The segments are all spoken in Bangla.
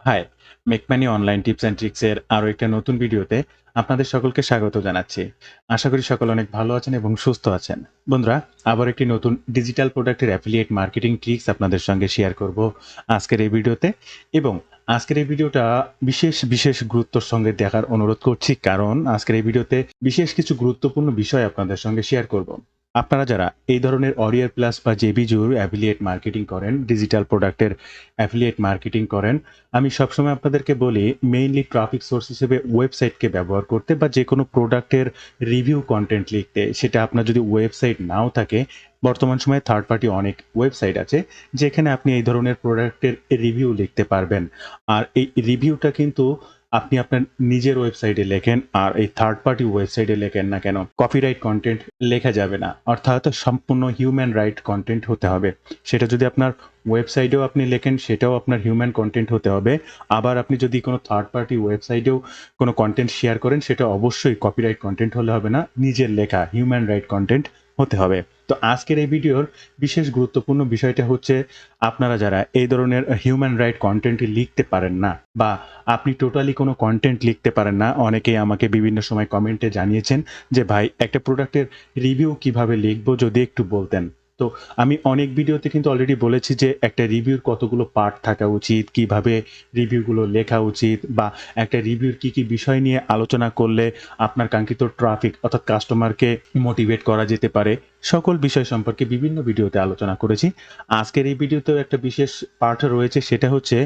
High, make money online tips and tricks এর আরো একটা নতুন ভিডিওতে আপনাদের সকলকে স্বাগত জানাচ্ছি। আশা করি সকলে অনেক ভালো আছেন এবং সুস্থ আছেন। বন্ধুরা, আবার একটি নতুন ডিজিটাল প্রোডাক্টের অ্যাফিলিয়েট মার্কেটিং ট্রিক্স আপনাদের সঙ্গে শেয়ার করব আজকের এই ভিডিওতে। এবং আজকের এই ভিডিওটা বিশেষ গুরুত্বর সঙ্গে দেখার অনুরোধ করছি, কারণ আজকের এই ভিডিওতে বিশেষ কিছু গুরুত্বপূর্ণ বিষয় আপনাদের সঙ্গে শেয়ার করব। আপনারা যারা এই ধরনের অডিয়ার প্লাস বা জেবিজুর অ্যাফিলিয়েট মার্কেটিং করেন, ডিজিটাল প্রোডাক্টের অ্যাফিলিয়েট মার্কেটিং করেন, আমি সবসময় আপনাদেরকে বলি মেইনলি ট্রাফিক সোর্স হিসেবে ওয়েবসাইটকে ব্যবহার করতে বা যেকোনো প্রোডাক্টের রিভিউ কন্টেন্ট লিখতে। সেটা আপনার যদি ওয়েবসাইট নাও থাকে, বর্তমান সময়ে থার্ড পার্টি অনেক ওয়েবসাইট আছে যেখানে আপনি এই ধরনের প্রোডাক্টের রিভিউ লিখতে পারবেন। আর এই রিভিউটা কিন্তু আপনি আপনার নিজের ওয়েবসাইটে লেখেন আর এই থার্ড পার্টি ওয়েবসাইটে লেখেন না কেন, কপিরাইট কন্টেন্ট লেখা যাবে না। অর্থাৎ সম্পূর্ণ হিউম্যান রাইট কন্টেন্ট হতে হবে। সেটা যদি আপনার ওয়েবসাইটেও আপনি লেখেন, সেটাও আপনার হিউম্যান কন্টেন্ট হতে হবে। আবার আপনি যদি কোনো থার্ড পার্টি ওয়েবসাইটেও কোনো কন্টেন্ট শেয়ার করেন, সেটা অবশ্যই কপিরাইট কন্টেন্ট হলে হবে না, নিজের লেখা হিউম্যান রাইট কন্টেন্ট হতে হবে। তো আজকের এই ভিডিওর বিশেষ গুরুত্বপূর্ণ বিষয়টা হচ্ছে, আপনারা যারা এই ধরনের হিউম্যান রাইট কন্টেন্ট লিখতে পারেন না বা আপনি টোটালি কোনো কন্টেন্ট লিখতে পারেন না, অনেকেই আমাকে বিভিন্ন সময় কমেন্টে জানিয়েছেন যে ভাই, একটা প্রোডাক্টের রিভিউ কিভাবে লিখবো যদি একটু বলতেন। তো আমি অনেক ভিডিওতে কিন্তু অলরেডি বলেছি যে একটা রিভিউর কতগুলো পার্ট থাকা উচিত, কিভাবে রিভিউগুলো লেখা উচিত, বা একটা রিভিউর কি বিষয় নিয়ে আলোচনা করলে আপনার কাঙ্ক্ষিত ট্রাফিক অর্থাৎ কাস্টমারকে মোটিভেট করা যেতে পারে। সকল বিষয় সম্পর্কে বিভিন্ন ভিডিওতে আলোচনা করেছি। আজকের এই ভিডিওতেও একটা বিশেষ পার্ট রয়েছে, সেটা হচ্ছে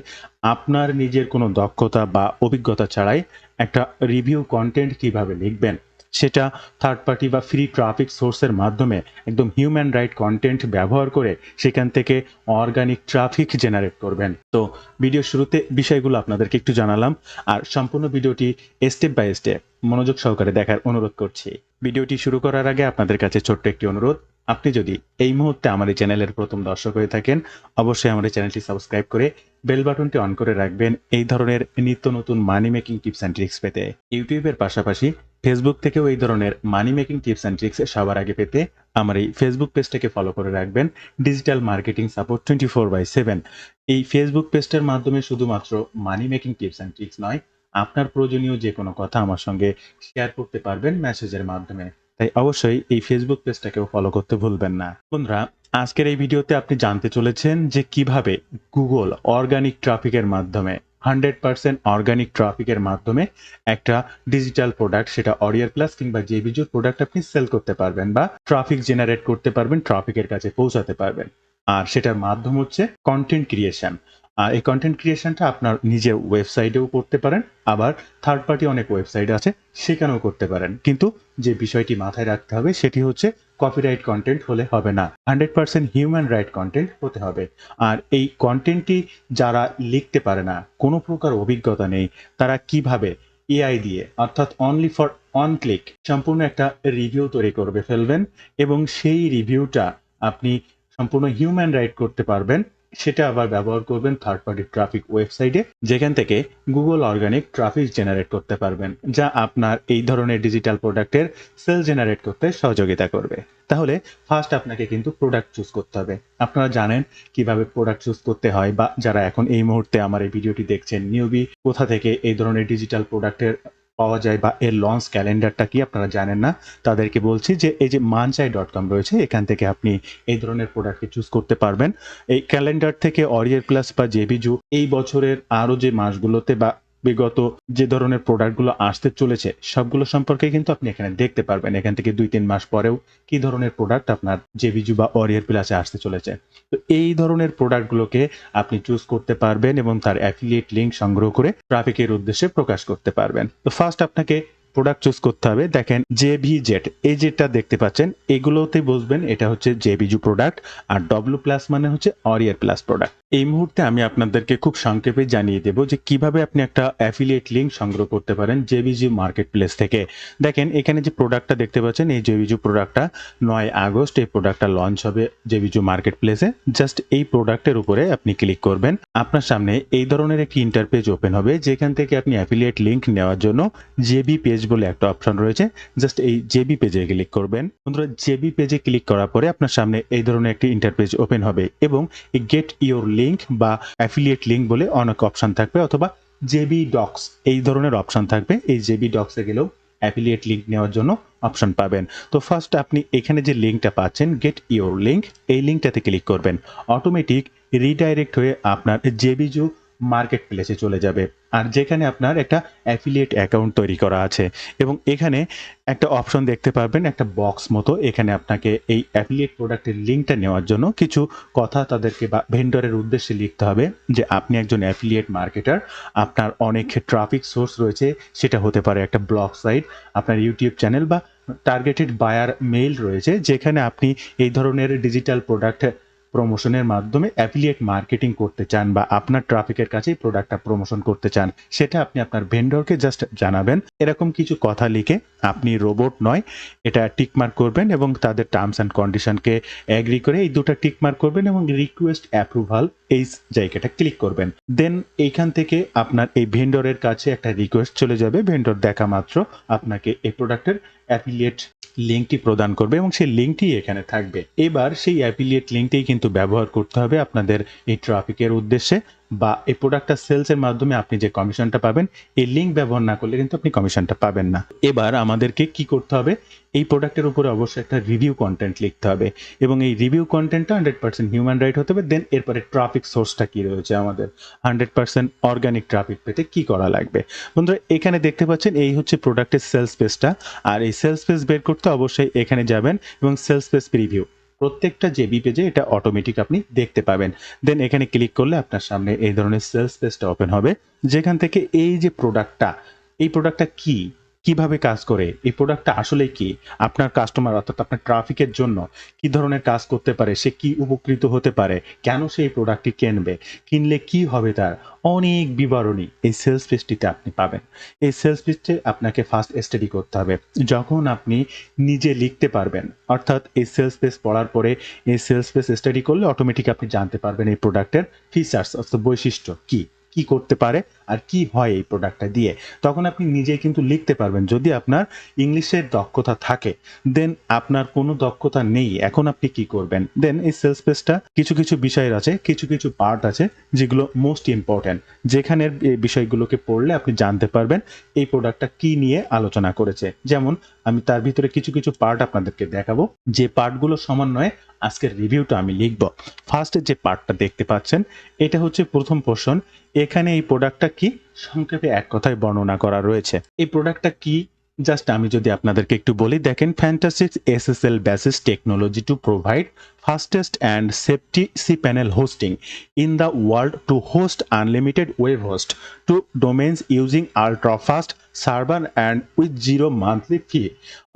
আপনার নিজের কোনো দক্ষতা বা অভিজ্ঞতা ছাড়াই একটা রিভিউ কন্টেন্ট কিভাবে লিখবেন। সেটা থার্ড পার্টি বা ফ্রি ট্রাফিক সোর্সের মাধ্যমে একদম হিউম্যান রাইট কন্টেন্ট ব্যবহার করে সেখান থেকে অর্গানিক ট্রাফিক জেনারেট করবেন। তো ভিডিও শুরুতে বিষয়গুলো আপনাদেরকে একটু জানালাম, আর সম্পূর্ণ ভিডিওটি স্টেপ বাই স্টেপ মনোযোগ সহকারে দেখার অনুরোধ করছি। ভিডিওটি শুরু করার আগে আপনাদের কাছে ছোট্ট একটি অনুরোধ, আপনি যদি এই মুহূর্তে আমার এই চ্যানেলের প্রথম দর্শক হয়ে থাকেন, অবশ্যই আমার এই চ্যানেলটি সাবস্ক্রাইব করে বেল বাটনটি অন করে রাখবেন এই ধরনের নিত্য নতুন মানি মেকিং টিপস অ্যান্ড ট্রিক্স পেতে। ইউটিউবের পাশাপাশি ফেসবুক থেকেও এই ধরনের মানি মেকিং টিপস অ্যান্ড ট্রিক্স সবার আগে পেতে আমার এই ফেসবুক পেজটাকে ফলো করে রাখবেন, ডিজিটাল মার্কেটিং সাপোর্ট 24/7। এই ফেসবুক পেজটার মাধ্যমে শুধুমাত্র মানি মেকিং টিপস অ্যান্ড ট্রিক্স নয়, আপনার প্রয়োজনীয় যে কোনো কথা আমার সঙ্গে শেয়ার করতে পারবেন মেসেজের মাধ্যমে। তাই অবশ্যই এই ফেসবুক পেজটাকেও ফলো করতে ভুলবেন না। বন্ধুরা, আজকের এই ভিডিওতে আপনি জানতে চলেছেন যে কিভাবে গুগল অর্গানিক ট্রাফিকের মাধ্যমে 100% অর্গানিক ট্রাফিকের মাধ্যমে একটা ডিজিটাল প্রোডাক্ট, সেটা অডিয়ার প্লাস কিংবা জেবিজুর প্রোডাক্ট আপনি সেল করতে পারবেন বা ট্রাফিক জেনারেট করতে পারবেন, ট্রাফিকের কাছে পৌঁছাতে পারবেন। আর সেটার মাধ্যম হচ্ছে কন্টেন্ট ক্রিয়েশন। আর এই কন্টেন্ট ক্রিয়েশনটা আপনার নিজের ওয়েবসাইটেও করতে পারেন, আবার থার্ড পার্টি অনেক ওয়েবসাইট আছে সেখানেও করতে পারেন। কিন্তু যে বিষয়টি মাথায় রাখতে হবে সেটি হচ্ছে কপিরাইট কন্টেন্ট হলে হবে না, 100% হিউম্যান রাইট কন্টেন্ট হতে হবে। আর এই কন্টেন্টটি যারা লিখতে পারে না, কোনো প্রকার অভিজ্ঞতা নেই, তারা কিভাবে এআই দিয়ে অর্থাৎ অনলি ফর অন ক্লিক সম্পূর্ণ একটা রিভিউ তৈরি করবে ফেলবেন এবং সেই রিভিউটা আপনি সম্পূর্ণ হিউম্যান রাইট করতে পারবেন, সেটা আবার ব্যবহার করবেন থার্ড পার্টি ট্রাফিক ওয়েবসাইটে, যেখান থেকে গুগল অর্গানিক ট্রাফিক জেনারেট করতে পারবেন, যা আপনার এই ধরনের ডিজিটাল প্রোডাক্টের সেল জেনারেট করতে সহযোগিতা করবে। তাহলে ফার্স্ট আপনাকে কিন্তু প্রোডাক্ট চুজ করতে হবে। আপনারা জানেন কিভাবে প্রোডাক্ট চুজ করতে হয়, বা যারা এখন এই মুহূর্তে আমার এই ভিডিওটি দেখছেন নিউবি, কোথা থেকে এই ধরনের ডিজিটাল প্রোডাক্টের পাওয়া যায় বা এর লঞ্চ ক্যালেন্ডারটা কি আপনারা জানেন না, তাদেরকে বলছি যে এই যে manchai.com রয়েছে, এখান থেকে আপনি এই ধরনের প্রোডাক্টকে চুজ করতে পারবেন। এই ক্যালেন্ডার থেকে অরিয়ার প্লাস বা জেবিজু এই বছরের আরো যে মাসগুলোতে বা বিগত যে ধরনের প্রোডাক্টগুলো আসতে চলেছে সবগুলো সম্পর্কে কিন্তু আপনি এখানে দেখতে পারবেন। এখান থেকে 2-3 মাস পরেও কি ধরনের প্রোডাক্ট আপনার জেবিজু বা অরিয়ার প্লাসে আসতে চলেছে। তো এই ধরনের প্রোডাক্টগুলোকে আপনি চুজ করতে পারবেন এবং তার অ্যাফিলিয়েট লিঙ্ক সংগ্রহ করে ট্রাফিকের উদ্দেশ্যে প্রকাশ করতে পারবেন। তো ফার্স্ট আপনাকে প্রোডাক্ট চুজ করতে হবে। দেখেন জেভিজেট, এই যেটা দেখতে পাচ্ছেন এগুলোতে বুঝবেন এটা হচ্ছে জেবিজু প্রোডাক্ট, আর ডব্লিউ প্লাস মানে হচ্ছে অরিয়ার প্লাস প্রোডাক্ট। এই মুহূর্তে আমি আপনাদেরকে খুব সংক্ষেপে জানিয়ে দেব যে কিভাবে আপনি একটা অ্যাফিলিয়েট লিঙ্ক সংগ্রহ করতে পারেন জেবিজু মার্কেট প্লেস থেকে। দেখেন এখানে যে প্রোডাক্টটা দেখতে পাচ্ছেন, এই জেবিজু প্রোডাক্টটা 9 আগস্ট এই প্রোডাক্টটা লঞ্চ হবে জেবিজু মার্কেট প্লেসে। জাস্ট এই প্রোডাক্টের উপরে আপনি ক্লিক করবেন, আপনার সামনে এই ধরনের একটি ইন্টারপেজ ওপেন হবে, যেখান থেকে আপনি অ্যাফিলিয়েট লিঙ্ক নেওয়ার জন্য জেবি পেজ বলে একটা অপশন রয়েছে, জাস্ট এই জেবি পেজে ক্লিক করবেন। বন্ধুরা, জেবি পেজে ক্লিক করার পরে আপনার সামনে এই ধরনের একটি ইন্টারপেজ ওপেন হবে এবং এই গেট ইওর লিঙ্ক বা অ্যাফিলিয়েট লিঙ্ক বলে অনেক অপশন থাকবে, অথবা জেবি ডক্স এই ধরনের অপশন থাকবে। এই জেবি ডক্সে গেলেও অ্যাফিলিয়েট লিঙ্ক নেওয়ার জন্য অপশন পাবেন। তো ফার্স্ট আপনি এখানে যে লিঙ্কটা পাচ্ছেন গেট ইওর লিঙ্ক, এই লিঙ্কটাতে ক্লিক করবেন। অটোমেটিক রিডাইরেক্ট হয়ে আপনার জেবিজু মার্কেট প্লেসে চলে যাবে, আর যেখানে আপনার একটা অ্যাফিলিয়েট অ্যাকাউন্ট তৈরি করা আছে। এবং এখানে একটা অপশন দেখতে পারবেন, একটা বক্স মতো। এখানে আপনাকে এই অ্যাফিলিয়েট প্রোডাক্টের লিঙ্কটা নেওয়ার জন্য কিছু কথা তাদেরকে বা ভেন্ডরের উদ্দেশ্যে লিখতে হবে, যে আপনি একজন অ্যাফিলিয়েট মার্কেটার, আপনার অনেক ট্রাফিক সোর্স রয়েছে, সেটা হতে পারে একটা ব্লগ সাইট, আপনার ইউটিউব চ্যানেল বা টার্গেটেড বায়ার মেইল রয়েছে, যেখানে আপনি এই ধরনের ডিজিটাল প্রোডাক্ট প্রমোশনের মাধ্যমে অ্যাফিলিয়েট মার্কেটিং করতে চান, বা আপনার ট্রাফিকের কাছেই প্রোডাক্টটা প্রমোশন করতে চান, সেটা আপনি আপনার ভেন্ডরকে জাস্ট জানাবেন। এরকম কিছু কথা লিখে, আপনি রোবট নয়, এটা টিকমার্ক করবেন এবং তাদের টার্মস অ্যান্ড কন্ডিশনকে অ্যাগ্রি করে এই দুটো টিকমার্ক করবেন এবং রিকোয়েস্ট অ্যাপ্রুভাল এই জায়গাটা ক্লিক করবেন। দেন এইখান থেকে আপনার এই ভেন্ডরের কাছে একটা রিকোয়েস্ট চলে যাবে। ভেন্ডর দেখা মাত্র আপনাকে এই প্রোডাক্টের অ্যাফিলিয়েট লিঙ্কটি প্রদান করবে এবং সেই লিঙ্কটি এখানে থাকবে। এবার সেই অ্যাফিলিয়েট লিঙ্কটি কিন্তু ব্যবহার করতে হবে আপনাদের এই ট্রাফিকের উদ্দেশ্যে, বা এই প্রোডাক্টটা সেলসের মাধ্যমে আপনি যে কমিশনটা পাবেন, এই লিঙ্ক ব্যবহার না করলে কিন্তু আপনি কমিশনটা পাবেন না। এবার আমাদেরকে কি করতে হবে, এই প্রোডাক্টের উপরে অবশ্যই একটা রিভিউ কন্টেন্ট লিখতে হবে, এবং এই রিভিউ কন্টেন্টটা 100% হিউম্যান রাইট হতে হবে। দেন এরপরে ট্রাফিক সোর্সটা কি রয়েছে, আমাদের 100% অর্গানিক ট্রাফিক পেতে কি করা লাগবে। বন্ধুরা এখানে দেখতে পাচ্ছেন এই হচ্ছে প্রোডাক্টের সেলস পেজটা, আর এই সেলস পেজ বের করতে অবশ্যই এখানে যাবেন এবং সেলস পেজ প্রিভিউ, প্রত্যেকটা জেবি পেজে এটা অটোমেটিক আপনি দেখতে পাবেন। দেন এখানে ক্লিক করলে আপনার সামনে এই ধরনের সেলস পেজটা ওপেন হবে, যেখান থেকে এই যে প্রোডাক্টটা, এই প্রোডাক্টটা কি, কিভাবে কাজ করে, এই প্রোডাক্টটা আসলে কি, আপনার কাস্টমার অর্থাৎ আপনার ট্রাফিকের জন্য কি ধরনের কাজ করতে পারে, সে কি উপকৃত হতে পারে, কেন সে এই প্রোডাক্টটি কিনবে, কিনলে কি হবে, তার অনেক বিবরণী এই সেলস পেজটিতে আপনি পাবেন। এই সেলস পেজটি আপনাকে ফার্স্ট স্টাডি করতে হবে। যখন আপনি নিজে লিখতে পারবেন, অর্থাৎ এই সেলস পেজ পড়ার পরে এই সেলস পেজ স্টাডি করলে অটোমেটিক আপনি জানতে পারবেন এই প্রোডাক্টের ফিচার্স অর্থাৎ বৈশিষ্ট্য কি, কি করতে পারে আর কি হয় এই প্রোডাক্টটা দিয়ে। তখন আপনি নিজেই কিন্তু লিখতে পারবেন। যদি আপনার ইংলিশের দক্ষতা থাকে, দেন আপনার কোনো দক্ষতা নেই, এখন আপনি কি করবেন, দেন এই সেলস পেজটা কিছু কিছু বিষয়ের আছে, কিছু কিছু পার্ট আছে যেগুলো মোস্ট ইম্পর্ট্যান্ট, যেখানের এই বিষয়গুলোকে পড়লে আপনি জানতে পারবেন এই প্রোডাক্টটা কি নিয়ে আলোচনা করেছে। যেমন আমি তার ভিতরে কিছু কিছু পার্ট আপনাদেরকে দেখাবো, যে পার্টগুলো সমন্বয়ে আজকের রিভিউটা আমি লিখব। ফার্স্ট যে পার্টটা দেখতে পাচ্ছেন, এটা হচ্ছে প্রথম পোর্শন। এখানে এই প্রোডাক্টটা কি সংক্ষেপে এক কথায় বর্ণনা করা রয়েছে। এই প্রোডাক্টটা কি জাস্ট আমি যদি আপনাদেরকে একটু বলি, দেখেন, fantastics SSL basis technology to provide fastest and safety cPanel hosting in the world to host unlimited web host to domains using ultra fast server and with zero monthly fee।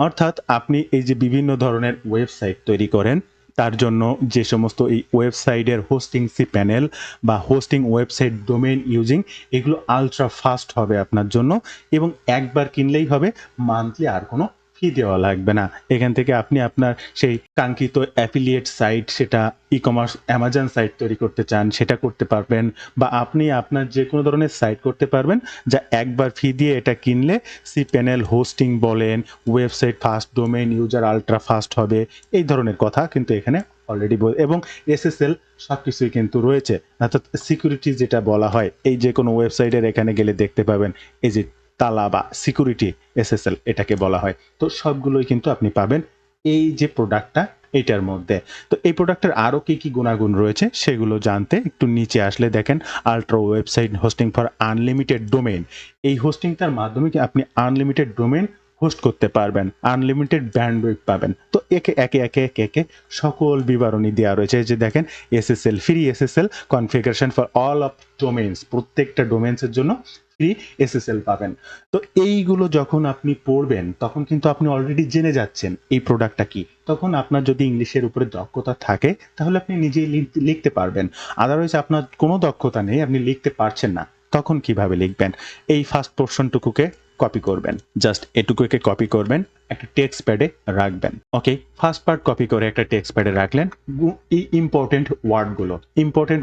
অর্থাৎ আপনি এই যে বিভিন্ন ধরনের ওয়েবসাইট তৈরি করেন, তার জন্য যে সমস্ত এই ওয়েবসাইটের হোস্টিং cPanel বা হোস্টিং ওয়েবসাইট ডোমেইন ইউজিং, এগুলো আলট্রা ফাস্ট হবে আপনার জন্য, এবং একবার কিনলেই হবে, মান্থলি আর কোনো ফি দেওয়া লাগবে না। এখান থেকে আপনি আপনার সেই কাঙ্ক্ষিত অ্যাফিলিয়েট সাইট, সেটা ই কমার্স অ্যামাজন সাইট তৈরি করতে চান, সেটা করতে পারবেন, বা আপনি আপনার যে কোনো ধরনের সাইট করতে পারবেন, যা একবার ফি দিয়ে এটা কিনলে cPanel হোস্টিং বলেন, website fast, domain user ultra fast হবে, এই ধরনের কথা কিন্তু এখানে অলরেডি এবং এসএসএল সবকিছুই কিন্তু রয়েছে। অর্থাৎ সিকিউরিটি যেটা বলা হয়, এই যে কোনো ওয়েবসাইটের এখানে গেলে দেখতে পাবেন এই যে তালা বা সিকিউরিটি এসএসএল এটাকে বলা হয়। তো সবগুলোই কিন্তু আপনি পাবেন এই যে প্রোডাক্টটা এটার মধ্যে। তো এই প্রোডাক্টের আরও কি কি গুণাগুণ রয়েছে সেগুলো জানতে একটু নিচে আসলে দেখেন, ultra website hosting for unlimited domain. এই হোস্টিংটার মাধ্যমে কি আপনি আনলিমিটেড ডোমেইন হোস্ট করতে পারবেন, আনলিমিটেড ব্যান্ডউইথ পাবেন। তো একে একে একে একে একে সকল বিবরণী দেওয়া রয়েছে। এই যে দেখেন, SSL free SSL configuration for all of domains, প্রত্যেকটা ডোমেইনসের জন্য ফ্রি এসএসএল পাবেন। তো এইগুলো যখন আপনি পড়বেন, তখন কিন্তু আপনি অলরেডি জেনে যাচ্ছেন এই প্রোডাক্টটা কি। তখন আপনার যদি ইংলিশের উপরে দক্ষতা থাকে, তাহলে আপনি নিজেই লিখতে পারবেন। আদারওয়াইজ আপনার কোনো দক্ষতা নেই, আপনি লিখতে পারছেন না, তখন কিভাবে লিখবেন? এই ফার্স্ট পোর্শনটুকুকে কপি করবেন, জাস্ট এটুকুকে কপি করবেন, একটা টেক্সট প্যাডে রাখবেন। ওকে, ফার্স্ট পার্ট কপি করে একটা টেক্সট প্যাডে রাখলেন। এই ইম্পর্টেন্ট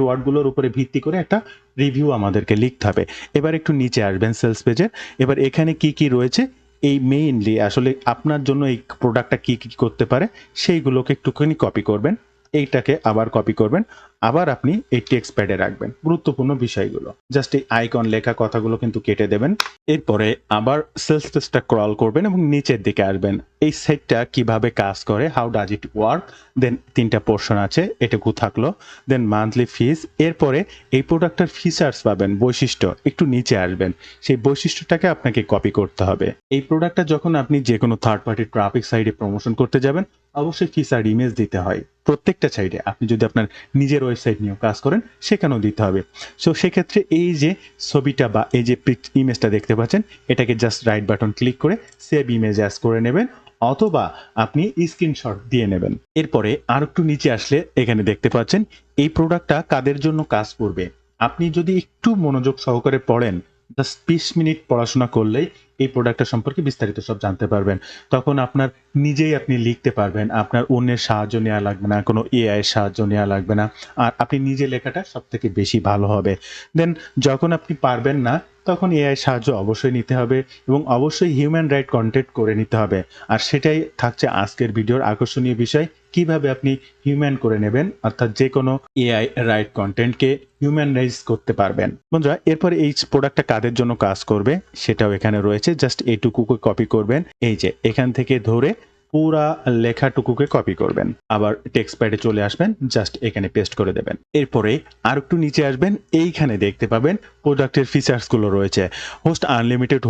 ওয়ার্ডগুলোর উপরে ভিত্তি করে একটা রিভিউ আমাদেরকে লিখতে হবে। এবার একটু নিচে আসবেন সেলস পেজে। এবার এখানে কি কি রয়েছে, এই মেইনলি আসলে আপনার জন্য এই প্রোডাক্টটা কি কি করতে পারে সেইগুলোকে একটুখানি কপি করবেন, এইটাকে আবার কপি করবেন, আবার আপনি এই টেক্সট প্যাডে রাখবেন গুরুত্বপূর্ণ বিষয়গুলো। জাস্ট এই আইকন লেখা কথাগুলো কিন্তু কেটে দেবেন। এরপরে আবার সেলস পেজটা ক্রল করবেন এবং নিচের দিকে আসবেন। এই সাইটটা কিভাবে কাজ করে, হাউ ডাজ ইট ওয়ার্ক, দেন ৩টা পোর্শন আছে, এটুকু থাকলো। দেন মান্থলি ফিস, এরপরে এই প্রোডাক্টটার ফিচার্স পাবেন, বৈশিষ্ট্য, একটু নিচে আসবেন। সেই বৈশিষ্ট্যটাকে আপনাকে কপি করতে হবে। এই প্রোডাক্টটা যখন আপনি যেকোনো থার্ড পার্টি ট্রাফিক সাইটে প্রমোশন করতে যাবেন, অবশ্যই ফিচার ইমেজ দিতে হয়। প্রত্যেকটা সাইডে আপনি যদি আপনার নিজের ওয়েবসাইট নিয়েও কাজ করেন সেখানেও দিতে হবে। সো সেক্ষেত্রে এই যে ছবিটা বা এই যে ইমেজটা দেখতে পাচ্ছেন, এটাকে জাস্ট রাইট বাটন ক্লিক করে সেভ ইমেজ অ্যাজ করে নেবেন, অথবা আপনি স্ক্রিনশট দিয়ে নেবেন। এরপরে আর একটু নিচে আসলে এখানে দেখতে পাচ্ছেন এই প্রোডাক্টটা কাদের জন্য কাজ করবে। আপনি যদি একটু মনোযোগ সহকারে পড়েন, জাস্ট ২০ মিনিট পড়াশোনা করলেই এই প্রোডাক্টটা সম্পর্কে বিস্তারিত সব জানতে পারবেন। তখন আপনার নিজেই আপনি লিখতে পারবেন। আপনার অন্যের সাহায্য নেওয়া লাগবে না, কোনো এআই এর সাহায্য নেওয়া লাগবে না। আর আপনি নিজে লেখাটা সবথেকে বেশি ভালো হবে। দেন যখন আপনি পারবেন না, তখন এআই সাহায্য অবশ্যই নিতে হবে এবং অবশ্যই হিউম্যান রাইট কনটেন্ট করে নিতে হবে। আর সেটাই থাকছে আজকের ভিডিওর আকর্ষণীয় বিষয়। কিভাবে আপনি হিউম্যান করে নেবেন, অর্থাৎ যেকোনো এআই রাইট কনটেন্টকে হিউম্যানাইজ করতে পারবেন। বন্ধুরা, এরপরে এই প্রোডাক্টটা কাদের জন্য কাজ করবে সেটাও এখানে রয়েছে। জাস্ট এইটুকুকে কপি করবেন। এই যে এখান থেকে ধরে পুরা লেখাটুকুকে কপি করবেন। আবার টেক্সট প্যাডে চলে আসবেন, জাস্ট এখানে পেস্ট করে দেবেন। এরপরে আর একটু নিচে আসবেন, এইখানে দেখতে পাবেন প্রোডাক্টের ফিচার্সগুলো রয়েছে। Host unlimited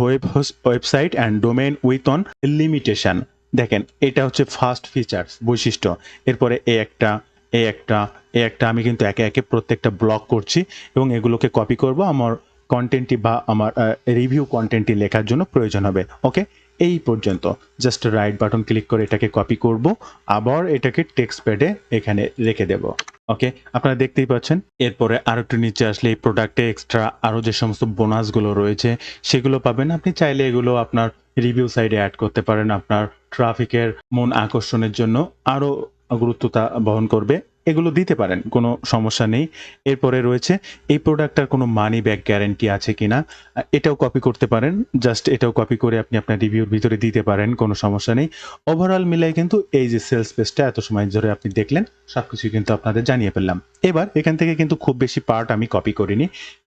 website and domain with on limitation. দেখেন, এটা হচ্ছে ফার্স্ট ফিচার্স, বৈশিষ্ট্য। এরপরে এ একটা আমি কিন্তু একে একে প্রত্যেকটা ব্লক করছি এবং এগুলোকে কপি করব আমার কন্টেন্টটি বা আমার রিভিউ কন্টেন্টটি লেখার জন্য প্রয়োজন হবে। ওকে, এই পর্যন্ত। জাস্ট রাইট বাটন ক্লিক করে এটাকে কপি করব, আবার এটাকে টেক্সট প্যাডে এখানে রেখে দেব। ওকে, আপনারা দেখতেই পাচ্ছেন। এরপরে আর একটু নিচে আসলে এই প্রোডাক্টে এক্সট্রা আরও যে সমস্ত বোনাসগুলো রয়েছে সেগুলো পাবেন। আপনি চাইলে এগুলো আপনার রিভিউ সাইডে অ্যাড করতে পারেন। আপনার ট্রাফিকের মন আকর্ষণের জন্য আরও গুরুত্বতা বহন করবে, এগুলো দিতে পারেন, কোনো সমস্যা নেই। এরপরে রয়েছে এই প্রোডাক্টটার কোনো মানি ব্যাক গ্যারান্টি আছে কিনা, এটাও কপি করতে পারেন। জাস্ট এটাও কপি করে আপনি আপনার রিভিউর ভিতরে দিতে পারেন, কোনো সমস্যা নেই। ওভারঅল মিলাই কিন্তু এই যে সেলস পেজটা এত সময় ধরে আপনি দেখলেন, সবকিছু কিন্তু আপনাদের জানিয়ে ফেললাম। এবার এখান থেকে কিন্তু খুব বেশি পার্ট আমি কপি করিনি।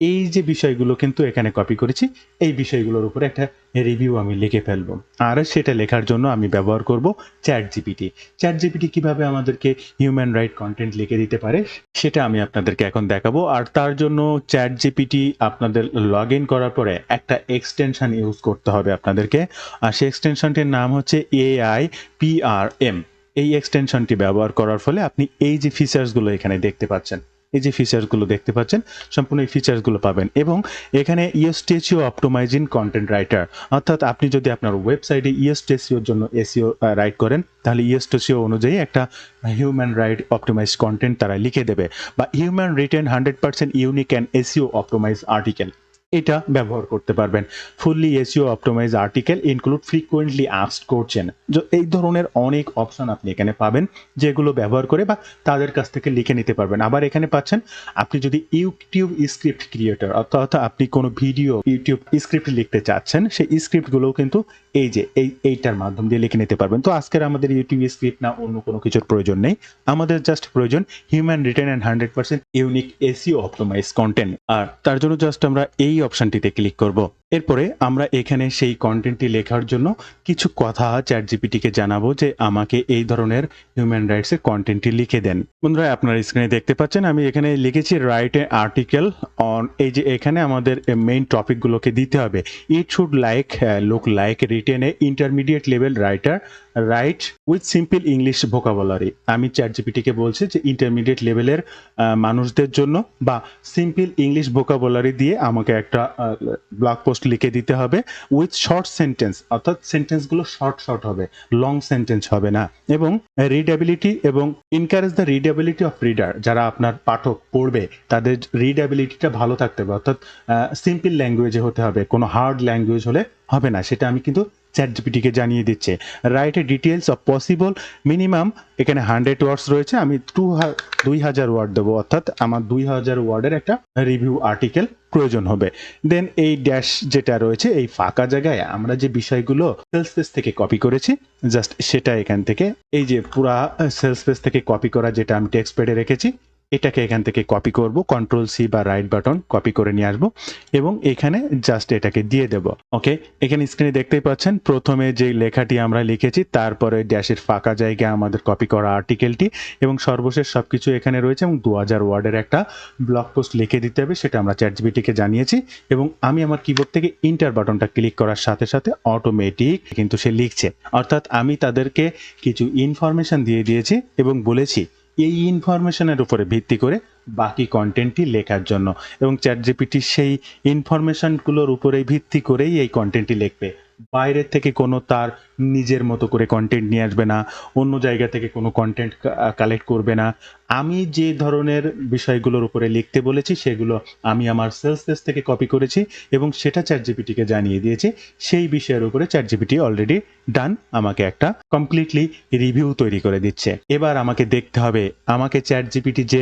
এই যে বিষয়গুলো কিন্তু এখানে কপি করেছি, এই বিষয়গুলোর উপরে একটা রিভিউ আমি লিখে ফেলবো। আর সেটা লেখার জন্য আমি ব্যবহার করব চ্যাট জিপিটি। চ্যাট জিপিটি কিভাবে আমাদেরকে হিউম্যান রাইট কন্টেন্ট লিখে দিতে পারে সেটা আমি আপনাদেরকে এখন দেখাবো। আর তার জন্য চ্যাট জিপিটি আপনাদের লগ ইন করার পরে একটা এক্সটেনশন ইউজ করতে হবে আপনাদেরকে। আর সেই এক্সটেনশনটির নাম হচ্ছে AIPRM। এই এক্সটেনশনটি ব্যবহার করার ফলে আপনি এই যে ফিচার্সগুলো এখানে দেখতে পাচ্ছেন, এই যে ফিচার্সগুলো দেখতে পাচ্ছেন, সম্পূর্ণ এই ফিচার্সগুলো পাবেন। এবং এখানে ইএসটিএসইও অপটিমাইজিং কন্টেন্ট রাইটার, অর্থাৎ আপনি যদি আপনার ওয়েবসাইটে ইএসটিএসইওর জন্য এসইও রাইট করেন, তাহলে ইএসটিএসইও অনুযায়ী একটা হিউম্যান রাইট অপটিমাইজ কন্টেন্ট তারা লিখে দেবে। বা human written 100% unique and SEO optimize article, এটা ব্যবহার করতে পারবেন। Fully SEO optimize article include frequently asked question, এই ধরনের অনেক অপশন আপনি এখানে পাবেন, যেগুলো ব্যবহার করে বা তাদের কাছ থেকে লিখে নিতে পারবেন। আবার এখানে পাচ্ছেন আপনি যদি ইউটিউব স্ক্রিপ্ট ক্রিয়েটর, অর্থাৎ আপনি কোনো ভিডিও ইউটিউব স্ক্রিপ্ট লিখতে চাচ্ছেন, সেই স্ক্রিপ্টগুলোও কিন্তু এই যে এইটার মাধ্যম দিয়ে লিখে নিতে পারবেন। তো আজকের আমাদের ইউটিউব স্ক্রিপ্ট না অন্য কোনো কিছুর প্রয়োজন নেই, আমাদের জাস্ট প্রয়োজন human written and 100% unique SEO optimize content. আর তার জন্য জাস্ট আমরা এই অপশনটিতে ক্লিক করব। এরপরে আমরা এখানে সেই কন্টেন্টটি লেখার জন্য কিছু কথা চ্যাট জিপিটিকে জানাবো যে আমাকে এই ধরনের হিউম্যান রাইটসের কন্টেন্টটি লিখে দেন। বন্ধুরা, আপনারা স্ক্রিনে দেখতে পাচ্ছেন আমি এখানে লিখেছি রাইট এ আর্টিকেল অন, এই যে এখানে আমাদের মেইন টপিকগুলোকে দিতে হবে। It should look like written A intermediate level writer right with simple English vocabulary. আমি চ্যাট জিপিটিকে বলছি যে ইন্টারমিডিয়েট লেভেলের মানুষদের জন্য বা সিম্পল ইংলিশ ভোকাবুলারি দিয়ে আমাকে একটা ব্লগ পোস্ট লিখে দিতে হবে উইথ শর্ট সেন্টেন্স, অর্থাৎ সেন্টেন্সগুলো শর্ট হবে, লং সেন্টেন্স হবে না। এবং রিডেবিলিটি এবং encourage the readability of reader, যারা আপনার পাঠক পড়বে তাদের রিডেবিলিটিটা ভালো থাকতে হবে, অর্থাৎ সিম্পল ল্যাঙ্গুয়েজে হতে হবে, কোনো হার্ড ল্যাঙ্গুয়েজ হলে হবে না। সেটা আমি কিন্তু চ্যাট জিপিটিকে জানিয়ে দিচ্ছে। Write a details of possible minimum, এখানে 100 ওয়ার্ডস রয়েছে, আমি 2000 ওয়ার্ড দেবো, অর্থাৎ আমার 2000 ওয়ার্ডের একটা রিভিউ আর্টিকেল প্রয়োজন হবে। দেন এই ড্যাশ যেটা রয়েছে, এই ফাঁকা জায়গায় আমরা যে বিষয়গুলো সেলস পেজ থেকে কপি করেছি, জাস্ট সেটা এখান থেকে এই যে পুরা সেলস পেজ থেকে কপি করা যেটা আমি টেক্সট প্যাডে রেখেছি, এটাকে এখান থেকে কপি করব, কন্ট্রোল সি বা রাইট বাটন কপি করে নিয়ে আসবো এবং এখানে জাস্ট এটাকে দিয়ে দেব। ওকে, এখানে স্ক্রিনে দেখতেই পাচ্ছেন প্রথমে যে লেখাটি আমরা লিখেছি, তারপরে ড্যাশের ফাঁকা জায়গায় আমাদের কপি করা আর্টিকেলটি এবং সর্বশেষ সবকিছু এখানে রয়েছে এবং 2000 ওয়ার্ডের একটা ব্লগ পোস্ট লিখে দিতে হবে, সেটা আমরা চ্যাটজিপিটিকে জানিয়েছি এবং আমি আমার কিবোর্ড থেকে ইন্টার বাটনটা ক্লিক করার সাথে সাথে অটোমেটিক কিন্তু সে লিখছে। অর্থাৎ আমি তাদেরকে কিছু ইনফরমেশন দিয়ে দিয়েছি এবং বলেছি এই ইনফরমেশনের উপরে ভিত্তি করে বাকি কন্টেন্টটি লেখার জন্য, এবং চ্যাটজিপিটি সেই ইনফরমেশনগুলোর উপরেই ভিত্তি করেই এই কন্টেন্টটি লিখবে। বাইরের থেকে কোনো তার নিজের মতো করে কন্টেন্ট নিয়ে আসবে না, অন্য জায়গা থেকে কোনো কন্টেন্ট কালেক্ট করবে না। আমি যে ধরনের বিষয়গুলোর উপরে লিখতে বলেছি সেগুলো আমি আমার সেলস পেজ থেকে কপি করেছি এবং সেটা চ্যাটজিপিটিকে জানিয়ে দিয়েছি। সেই বিষয়ের উপরে চ্যাটজিপিটি অলরেডি ডান আমাকে একটা কমপ্লিটলি রিভিউ তৈরি করে দিচ্ছে। এবার আমাকে দেখতে হবে আমাকে চ্যাটজিপিটি যে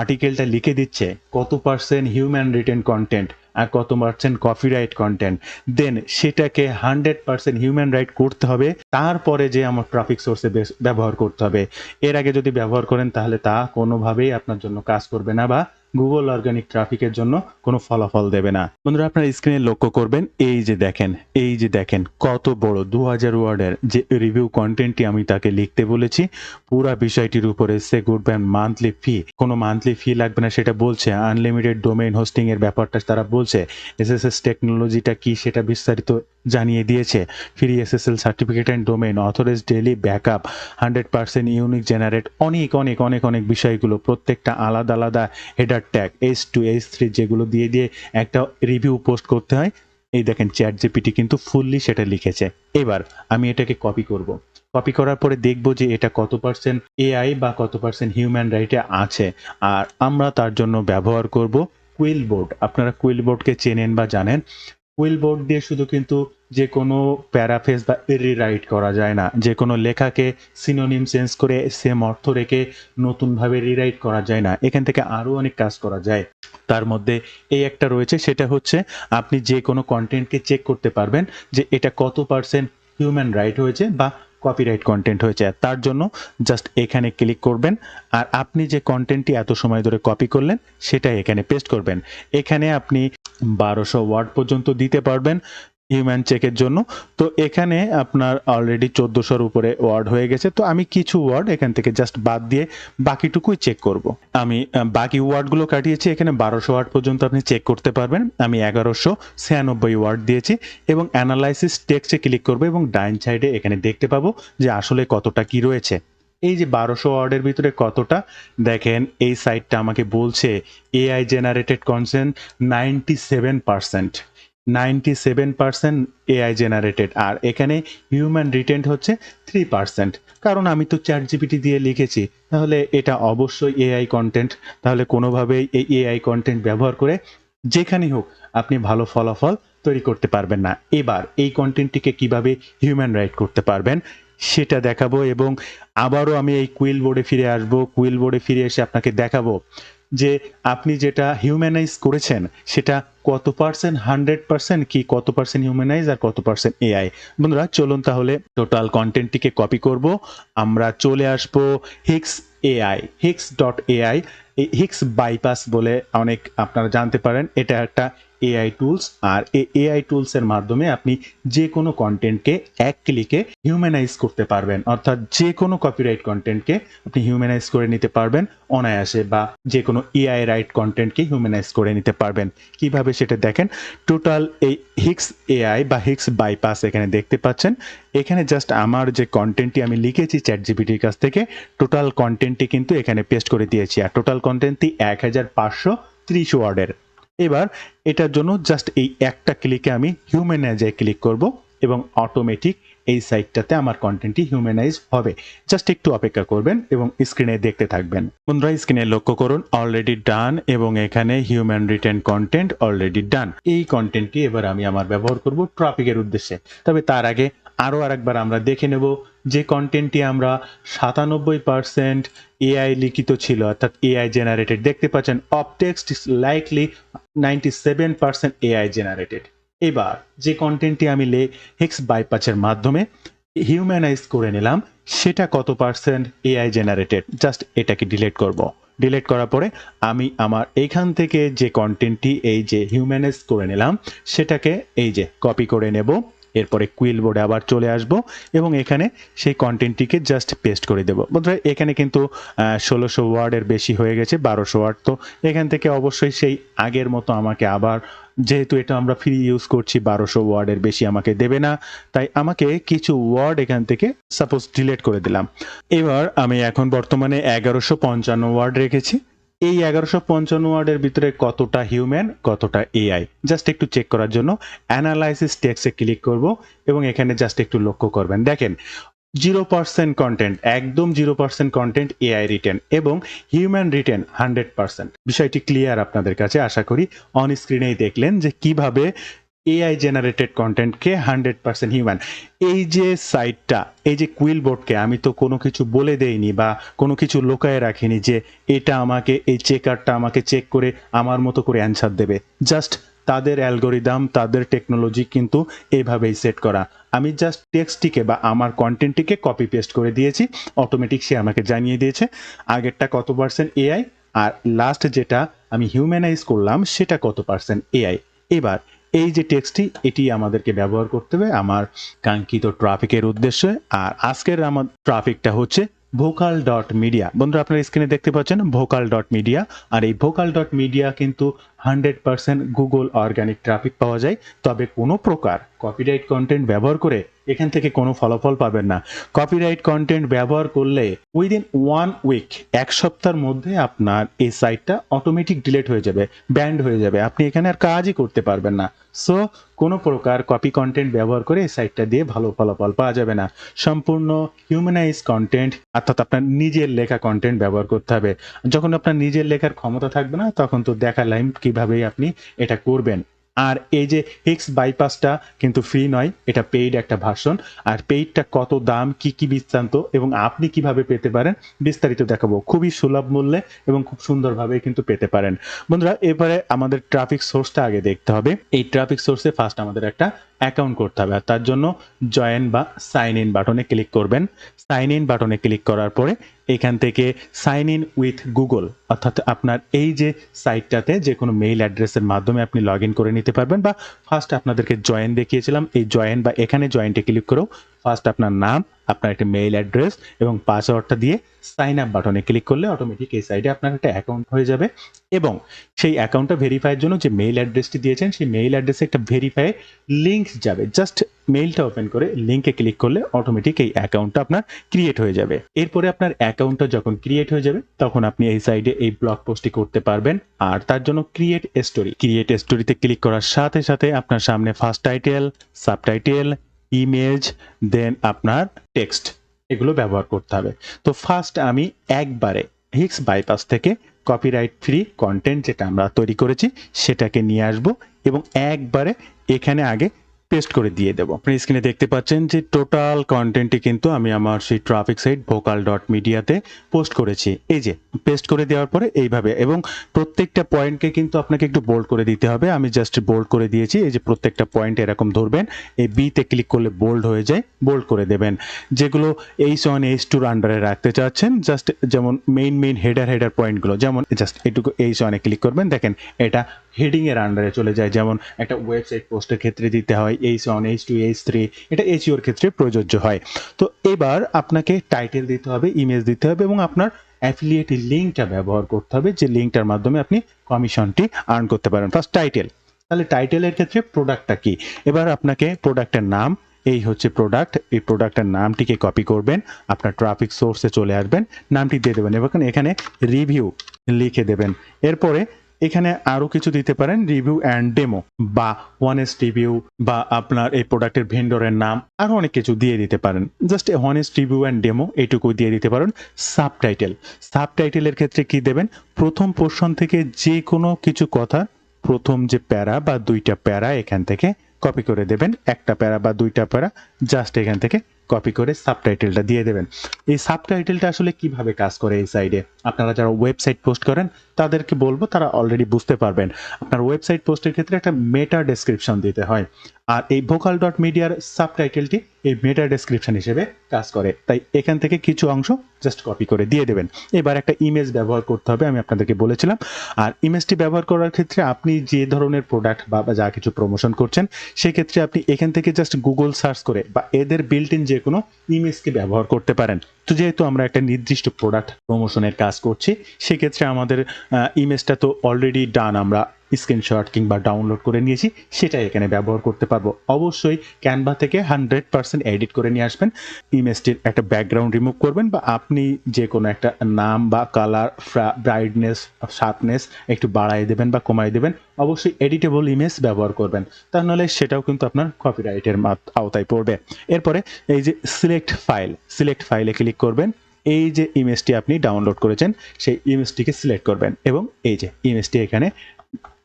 আর্টিকেলটা লিখে দিচ্ছে কত পার্সেন্ট হিউম্যান রিটেন কন্টেন্ট আর কত পার্সেন্ট কপিরাইট কন্টেন্ট, দেন সেটাকে 100% হিউম্যান রাইট করতে হবে, তারপরে যে আমার ট্রাফিক সোর্সে ব্যবহার করতে হবে। এর আগে যদি ব্যবহার করেন তাহলে তা কোনোভাবেই আপনার জন্য কাজ করবে না বা গুগল অর্গানিক ট্রাফিকের জন্য কোনো ফলাফল দেবে না। বন্ধুরা, আপনার স্ক্রিনে লক্ষ্য করবেন এই যে দেখেন কত বড় 2000 ওয়ার্ডের যে রিভিউ কন্টেন্টটি আমি তাকে লিখতে বলেছি, পুরা বিষয়টির উপরে সে করবেন মান্থলি ফি, কোনো মান্থলি ফি লাগবে না সেটা বলছে, আনলিমিটেড ডোমেইন হোস্টিং এর ব্যাপারটা তারা বলছে, এসএসএস টেকনোলজিটা কি সেটা বিস্তারিত জানিয়ে দিয়েছে, free SSL certificate and domain, authorised daily backup, 100% unique generate, অনেক অনেক অনেক অনেক বিষয়গুলো প্রত্যেকটা আলাদা আলাদা হেডার ট্যাগ H2 H3 যেগুলো দিয়ে দিয়ে একটা রিভিউ পোস্ট করতে হয়। এই দেখেন চ্যাটজিপিটি কিন্তু ফুললি সেটা লিখেছে। এবার আমি এটাকে কপি করব, কপি করার পরে দেখব যে এটা কত পার্সেন্ট এআই বা কত পার্সেন্ট হিউম্যান রাইটে আছে। আর আমরা তার জন্য ব্যবহার করব কুইল বোর্ড। আপনারা কুইল বোর্ডকে চেনেন বা জানেন। কুইল বোর্ড দিয়ে শুধু কিন্তু যে কোনো প্যারাফ্রেজ বা রিরাইট করা যায় না, যে কোনো লেখাকে সিনোনিম চেঞ্জ করে সেম অর্থ রেখে নতুনভাবে রিরাইট করা যায় না, এখান থেকে আরও অনেক কাজ করা যায়। তার মধ্যে এই একটা রয়েছে, সেটা হচ্ছে আপনি যে কোনো কন্টেন্টকে চেক করতে পারবেন যে এটা কত পার্সেন্ট হিউম্যান রাইট হয়েছে বা কপিরাইট কন্টেন্ট হয়েছে। তার জন্য জাস্ট এখানে ক্লিক করবেন আর আপনি যে কন্টেন্টটি এত সময় ধরে কপি করলেন সেটাই এখানে পেস্ট করবেন। এখানে আপনি 1200 ওয়ার্ড পর্যন্ত দিতে পারবেন হিউম্যান চেকের জন্য। তো এখানে আপনার অলরেডি 1400-র উপরে ওয়ার্ড হয়ে গেছে, তো আমি কিছু ওয়ার্ড এখান থেকে জাস্ট বাদ দিয়ে বাকিটুকুই চেক করব। আমি বাকি ওয়ার্ডগুলো কাটিয়েছি, এখানে 1200 ওয়ার্ড পর্যন্ত আপনি চেক করতে পারবেন। আমি 1196 ওয়ার্ড দিয়েছি এবং অ্যানালাইসিস টেক্সটে ক্লিক করব এবং ডাইন সাইডে এখানে দেখতে পাবো যে আসলে কতটা কি রয়েছে। এই যে 1200 ওয়ার্ডের ভিতরে কতটা, দেখেন এই সাইটটা আমাকে বলছে AI generated content 97%, 97% AI generated, আর এখানে হিউম্যান রিটেন্ট হচ্ছে 3%। কারণ আমি তো চ্যাট জিপিটি দিয়ে লিখেছি, তাহলে এটা অবশ্যই এআই কন্টেন্ট। তাহলে কোনোভাবেই এই এআই কন্টেন্ট ব্যবহার করে যেখানেই হোক আপনি ভালো ফলাফল তৈরি করতে পারবেন না। এবার এই কন্টেন্টটিকে কিভাবে হিউম্যান রাইট করতে পারবেন সেটা দেখাবো এবং আবারও আমি এই কুইল বোর্ডে ফিরে আসবো। কুইল বোর্ডে ফিরে এসে আপনাকে দেখাবো যে আপনি যেটা হিউম্যানাইজ করেছেন সেটা কত পার্সেন্ট 100% কি কত পার্সেন্ট হিউম্যানাইজ আর কত পার্সেন্ট এআই। বন্ধুরা চলুন তাহলে টোটাল কন্টেন্টটিকে কপি করব। আমরা চলে আসবো হিক্স এআই, হিক্স.ai। এই হিক্স বাইপাস বলে অনেক আপনারা জানতে পারেন, এটা একটা এআই টুলস, আর এই এআই টুলস এর মাধ্যমে আপনি যে কোনো কন্টেন্টকে এক ক্লিকে হিউম্যানাইজ করতে পারবেন, অর্থাৎ যে কোনো কপিরাইট কন্টেন্টকে আপনি হিউম্যানাইজ করে নিতে পারবেন অনায়াসে, বা যে কোনো এআই রাইট কন্টেন্টকে হিউম্যানাইজ করে নিতে পারবেন। কিভাবে সেটা দেখেন, টোটাল এই হিক্স এআই বা হিক্স বাইপাস এখানে দেখতে পাচ্ছেন। এখানে জাস্ট আমার যে কন্টেন্টটি আমি লিখেছি চ্যাট জিপিটির কাছ থেকে, টোটাল কন্টেন্টটি কিন্তু এখানে পেস্ট করে দিয়েছি, আর টোটাল কন্টেন্টটি 1530 ওয়ার্ডের। এবার এটার জন্য জাস্ট এই একটা ক্লিকে আমি হিউম্যানাইজে ক্লিক করব এবং অটোমেটিক এই সাইটটাতে আমার কন্টেন্টটি হিউম্যানাইজ হবে। জাস্ট একটু অপেক্ষা করবেন এবং স্ক্রিনে দেখতে থাকবেন। বন্ধুরা স্ক্রিনে লক্ষ্য করুন অলরেডি ডান, এবং এখানে human written content already done. এই কন্টেন্টটি এবার আমি আমার ব্যবহার করব ট্রাফিকের উদ্দেশ্যে। তবে তার আগে আরও আরেকবার আমরা দেখে নেব যে কন্টেন্টটি আমরা 97% এআই লিখিত ছিল, অর্থাৎ এআই জেনারেটেড। দেখতে পাচ্ছেন of text is likely 97% AI generated. এবার যে কন্টেন্টটি আমি হিক্স বাইপাসের মাধ্যমে হিউম্যানাইজ করে নিলাম সেটা কত পার্সেন্ট এআই জেনারেটেড, জাস্ট এটাকে ডিলিট করব। ডিলিট করার পরে আমি আমার এইখান থেকে যে কন্টেন্টটি এই যে হিউম্যানাইজ করে নিলাম সেটাকে এই যে কপি করে নেব। এরপরে কুইল বোর্ডে আবার চলে আসব এবং এখানে সেই কন্টেন্টটিকে জাস্ট পেস্ট করে দেবো। বন্ধুরা এখানে কিন্তু 1600 ওয়ার্ডের বেশি হয়ে গেছে, 1200 ওয়ার্ড। তো এখান থেকে অবশ্যই সেই আগের মতো আমাকে আবার, যেহেতু এটা আমরা ফ্রি ইউজ করছি, 1200 ওয়ার্ডের বেশি আমাকে দেবে না, তাই আমাকে কিছু ওয়ার্ড এখান থেকে সাপোজ ডিলিট করে দিলাম। এবার আমি এখন বর্তমানে 1155 ওয়ার্ড রেখেছি। এই 1155 ওয়ার্ডের ভিতরে কতটা হিউম্যান কতটা এআই জাস্ট একটু চেক করার জন্য অ্যানালাইসিস টেক্সটে ক্লিক করব এবং এখানে জাস্ট একটু লক্ষ্য করবেন। দেখেন 0% কন্টেন্ট, একদম 0% কন্টেন্ট এআই রিটেন এবং হিউম্যান রিটেন 100%। বিষয়টি ক্লিয়ার আপনাদের কাছে, আশা করি অন স্ক্রিনেই দেখলেন যে কিভাবে এআই জেনারেটেড কন্টেন্টকে 100% হিউম্যান। এই যে সাইটটা, এই যে কুইল বোর্ডকে আমি তো কোনো কিছু বলে দেইনি বা কোনো কিছু লুকায়ে রাখিনি যে এটা আমাকে, এই চেকারটা আমাকে চেক করে আমার মতো করে অ্যান্সার দেবে। জাস্ট তাদের অ্যালগোরিদম, তাদের টেকনোলজি কিন্তু এভাবেই সেট করা। আমি জাস্ট টেক্সটটিকে বা আমার কন্টেন্টটিকে কপি পেস্ট করে দিয়েছি, অটোমেটিক সে আমাকে জানিয়ে দিয়েছে আগেরটা কত পার্সেন্ট এআই আর লাস্ট যেটা আমি হিউম্যানাইজ করলাম সেটা কত পার্সেন্ট এআই। এবার এই যে টেক্সটটি, এটি আমাদেরকে ব্যবহার করতে হবে আমার কাঙ্ক্ষিত ট্রাফিকের উদ্দেশ্যে। আর আজকের আমার ট্রাফিকটা হচ্ছে ভোকাল ডট মিডিয়া। বন্ধুরা আপনারা স্ক্রিনে দেখতে পাচ্ছেন ভোকাল ডট মিডিয়া। আর এই ভোকাল ডট মিডিয়া কিন্তু 100% গুগল অর্গানিক ট্রাফিক পাওয়া যায়, তবে কোনো প্রকার কপিরাইট কন্টেন্ট ব্যবহার করে এখান থেকে কোনো ফলাফল পাবেন না। কপিরাইট কন্টেন্ট ব্যবহার করলে উইদিন 1 উইক, এক সপ্তাহের মধ্যে আপনার এই সাইটটা অটোমেটিক ডিলিট হয়ে যাবে, ব্যান্ড হয়ে যাবে, আপনি এখানে আর কাজই করতে পারবেন না। সো কোনো প্রকার কপি কন্টেন্ট ব্যবহার করে এই সাইটটা দিয়ে ভালো ফলাফল পাওয়া যাবে না। সম্পূর্ণ হিউম্যানাইজ কন্টেন্ট অর্থাৎ আপনার নিজের লেখা কন্টেন্ট ব্যবহার করতে হবে। যখন আপনার নিজের লেখার ক্ষমতা থাকবে না তখন তো দেখালাম কিভাবে আপনি এটা করবেন। আর এই যে হিক্স বাইপাসটা কিন্তু ফ্রি নয়, এটা পেইড একটা ভার্সন। আর পেইডটা কত দাম, কি কি বৃত্তান্ত এবং আপনি কিভাবে পেতে পারেন বিস্তারিত দেখাবো খুবই সুলভ মূল্যে এবং খুব সুন্দরভাবে কিন্তু পেতে পারেন। বন্ধুরা এবারে আমাদের ট্রাফিক সোর্সটা আগে দেখতে হবে। এই ট্রাফিক সোর্সে ফার্স্ট আমাদের একটা অ্যাকাউন্ট করতে হবে আর তার জন্য জয়েন বা সাইন ইন বাটনে ক্লিক করবেন। সাইন ইন বাটনে ক্লিক করার পরে এখান থেকে সাইন ইন উইথ গুগল, অর্থাৎ আপনার এই যে সাইটটাতে যে কোনো মেইল অ্যাড্রেসের মাধ্যমে আপনি লগ ইন করে নিতে পারবেন। বা ফার্স্ট আপনাদেরকে জয়েন দেখিয়েছিলাম, এই জয়েন বা এখানে জয়েন্টে ক্লিক করেও ফার্স্ট আপনার নাম, আপনার একটা মেইল অ্যাড্রেস এবং পাসওয়ার্ডটা দিয়ে সাইন আপ বাটনে ক্লিক করলে অটোমেটিক এই সাইটে আপনার একটা অ্যাকাউন্ট হয়ে যাবে। এবং সেই অ্যাকাউন্টটা ভেরিফাইয়ের জন্য যে মেইল অ্যাড্রেসটি দিয়েছেন সেই মেইল অ্যাড্রেসে একটা ভেরিফাই লিঙ্ক যাবে। জাস্ট মেইলটা ওপেন করে লিঙ্কে ক্লিক করলে অটোমেটিক এই অ্যাকাউন্টটা আপনার ক্রিয়েট হয়ে যাবে। এরপরে আপনার অ্যাকাউন্টটা যখন ক্রিয়েট হয়ে যাবে তখন আপনি এই সাইডে এই ব্লগ পোস্টটি করতে পারবেন। আর তার জন্য ক্রিয়েট স্টোরি, ক্রিয়েট স্টোরিতে ক্লিক করার সাথে সাথে আপনার সামনে ফার্স্ট টাইটেল, সাবটাইটেল, ইমেজ, দেন আপনার টেক্সট, এগুলো ব্যবহার করতে হবে। তো ফার্স্ট আমি একবারে হিক্স বাইপাস থেকে কপিরাইট ফ্রি কন্টেন্ট যেটা আমরা তৈরি করেছি সেটাকে নিয়ে আসব এবং একবারে এখানে আগে পেস্ট করে দিয়ে দেবো। আপনি স্ক্রিনে দেখতে পাচ্ছেন যে টোটাল কন্টেন্টটি কিন্তু আমি আমার সেই ট্রাফিক সাইট ভোকাল ডট মিডিয়াতে পোস্ট করেছি। এই যে পেস্ট করে দেওয়ার পরে এইভাবে, এবং প্রত্যেকটা পয়েন্টকে কিন্তু আপনাকে একটু বোল্ড করে দিতে হবে। আমি জাস্ট বোল্ড করে দিয়েছি। এই যে প্রত্যেকটা পয়েন্ট এরকম ধরবেন, এই বিতে ক্লিক করলে বোল্ড হয়ে যায়, বোল্ড করে দেবেন। যেগুলো H1 H2 আন্ডারে রাখতে চাচ্ছেন, জাস্ট যেমন মেইন হেডার পয়েন্টগুলো, যেমন জাস্ট এটুকু H1 এ ক্লিক করবেন, দেখেন এটা হেডিং এর আন্ডারে চলে যায়। যেমন একটা ওয়েবসাইট পোস্টের ক্ষেত্রে দিতে হয় H1 H2 H3, এটা SEO এর ক্ষেত্রে প্রযোজ্য হয়। তো এবার আপনাকে টাইটেল দিতে হবে, ইমেজ দিতে হবে এবং আপনার অ্যাফিলিয়েট লিঙ্কটা ব্যবহার করতে হবে, যে লিঙ্কটার মাধ্যমে আপনি কমিশনটি আর্ন করতে পারেন। ফার্স্ট টাইটেল, তাহলে টাইটেলের ক্ষেত্রে প্রোডাক্টটা কি, এবার আপনাকে প্রোডাক্টের নাম, এই হচ্ছে প্রোডাক্ট, এই প্রোডাক্টের নামটিকে কপি করবেন, আপনার ট্রাফিক সোর্সে চলে আসবেন, নামটি দিয়ে দেবেন এবং এখানে রিভিউ লিখে দেবেন। এরপরে এখানে আরো কিছু দিতে পারেন, রিভিউ অ্যান্ড ডেমো বা হনেস্ট রিভিউ বা আপনার এই প্রোডাক্টের ভেন্ডরের নাম, আরো অনেক কিছু দিয়ে দিতে পারেন। Just honest review and demo এইটুকু দিয়ে দিতে পারেন। সাবটাইটেল, সাবটাইটেলের ক্ষেত্রে কি দেবেন, প্রথম পোর্শন থেকে যে কোনো কিছু কথা প্রথম যে প্যারা বা দুইটা প্যারা এখান থেকে কপি করে দেবেন, একটা প্যারা বা দুইটা প্যারা জাস্ট এখান থেকে কপি করে সাবটাইটেলটা দিয়ে দেবেন। এই সাবটাইটেলটা আসলে কিভাবে কাজ করে এই সাইডে, আপনারা যারা ওয়েবসাইট পোস্ট করেন তাদেরকে বলবো, তারা অলরেডি বুঝতে পারবেন। আপনার ওয়েবসাইট পোস্টের ক্ষেত্রে একটা মেটা ডেসক্রিপশন দিতে হয়, আর এই ভোকাল ডট মিডিয়ার সাবটাইটেলটি এই মেটা ডেসক্রিপশন হিসেবে কাজ করে। তাই এখান থেকে কিছু অংশ জাস্ট কপি করে দিয়ে দেবেন। এবার একটা ইমেজ ব্যবহার করতে হবে, আমি আপনাদেরকে বলেছিলাম। আর ইমেজটি ব্যবহার করার ক্ষেত্রে আপনি যে ধরনের প্রোডাক্ট বা যা কিছু প্রমোশন করছেন সেক্ষেত্রে আপনি এখান থেকে জাস্ট গুগল সার্চ করে বা এদের বিল্ট ইন যে কোনো ইমেজকে ব্যবহার করতে পারেন। তো যেহেতু আমরা একটা নির্দিষ্ট প্রোডাক্ট প্রমোশনের কাজ করছি, সেক্ষেত্রে আমাদের ইমেজটা তো অলরেডি ডান, আমরা স্ক্রিনশট কিংবা ডাউনলোড করে নিয়েছি, সেটা এখানে ব্যবহার করতে পারবো। অবশ্যই ক্যানভা থেকে 100% এডিট করে নিয়ে আসবেন। ইমেজটির একটা ব্যাকগ্রাউন্ড রিমুভ করবেন, বা আপনি যে কোনো একটা নাম বা কালার, ব্রাইটনেস, শার্পনেস একটু বাড়াই দেবেন বা কমাই দেবেন। অবশ্যই এডিটেবল ইমেজ ব্যবহার করবেন, তা নাহলে সেটাও কিন্তু আপনার কপিরাইটের আওতায় পড়বে। এরপরে এই যে সিলেক্ট ফাইলে ক্লিক করবেন। এই যে ইমেজটি আপনি ডাউনলোড করেছেন সেই ইমেজটিকে সিলেক্ট করবেন এবং এই যে ইমেজটি এখানে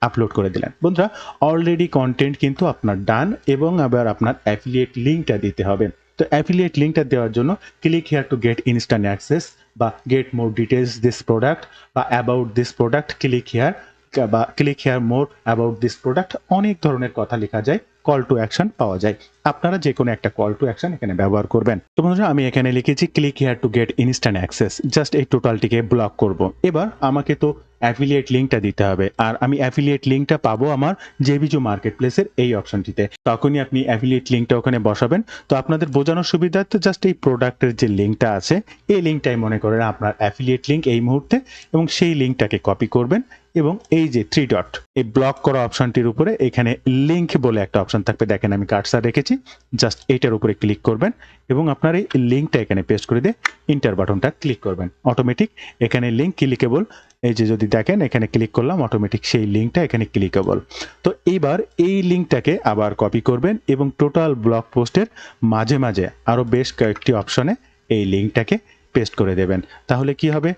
আপলোড করে দিলেন। বন্ধুরা, অলরেডি কন্টেন্ট কিন্তু আপনার ডান, এবং আবার আপনার অ্যাফিলিয়েট লিঙ্কটা দিতে হবে। তো অ্যাফিলিয়েট লিঙ্কটা দেওয়ার জন্য click here to get instant access বা get more details this product বা about this product, click here বা click here more about this product, অনেক ধরনের কথা লেখা যায়, কল টু অ্যাকশন পাওয়া যায়। আপনারা যে কোনো একটা কল টু অ্যাকশন এখানে ব্যবহার করবেন। তো বন্ধুরা, আমি এখানে লিখেছি click here to get instant access, just এই টোটালটিকে ব্লক করব। এবার আমাকে তো অ্যাফিলিয়েট লিঙ্কটা দিতে হবে, আর আমি অ্যাফিলিয়েট লিঙ্কটা পাবো আমার জেবিজো মার্কেট প্লেসের এই অপশনটিতে। তখনই আপনি অ্যাফিলিয়েট লিঙ্কটা ওখানে বসাবেন। তো আপনাদের বোঝানোর সুবিধার্থে জাস্ট এই প্রোডাক্টের যে লিঙ্কটা আছে এই লিঙ্কটাই মনে করেন আপনার অ্যাফিলিয়েট লিঙ্ক এই মুহূর্তে, এবং সেই লিঙ্কটাকে কপি করবেন এবং এই যে 3 ডট এই ব্লক করা অপশনটির উপরে এখানে লিঙ্ক বলে একটা অপশন থাকবে, দেখেন আমি কার্সার রেখেছি, জাস্ট এইটার উপরে ক্লিক করবেন এবং আপনার এই লিঙ্কটা এখানে পেস্ট করে দিয়ে ইন্টার বাটনটা ক্লিক করবেন। অটোমেটিক এখানে লিঙ্ক ক্লিকেবল, এই যে যদি দেখেন এখানে ক্লিক করলাম, অটোমেটিক সেই লিঙ্কটা এখানে ক্লিকেবল। তো এইবার এই লিঙ্কটাকে আবার কপি করবেন এবং টোটাল ব্লগ পোস্টের মাঝে মাঝে আরও বেশ কয়েকটি অপশনে এই লিঙ্কটাকে পেস্ট করে দেবেন। তাহলে কি হবে,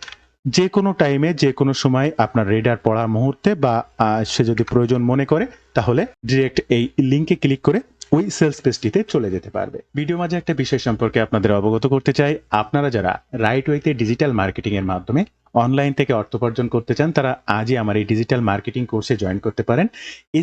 যে কোনো টাইমে যে কোনো সময় আপনার রেডার পড়ার মুহূর্তে বা সে যদি প্রয়োজন মনে করে তাহলে ডিরেক্ট এই লিঙ্কে ক্লিক করে ওই সেলস পেজটিতে চলে যেতে পারবে। ভিডিও মাঝে একটা বিষয় সম্পর্কে আপনাদের অবগত করতে চাই, আপনারা যারা রাইট ওয়েতে ডিজিটাল মার্কেটিং এর মাধ্যমে অনলাইন থেকে অর্থ উপার্জন করতে চান তারা আজই আমার এই ডিজিটাল মার্কেটিং কোর্সে জয়েন করতে পারেন।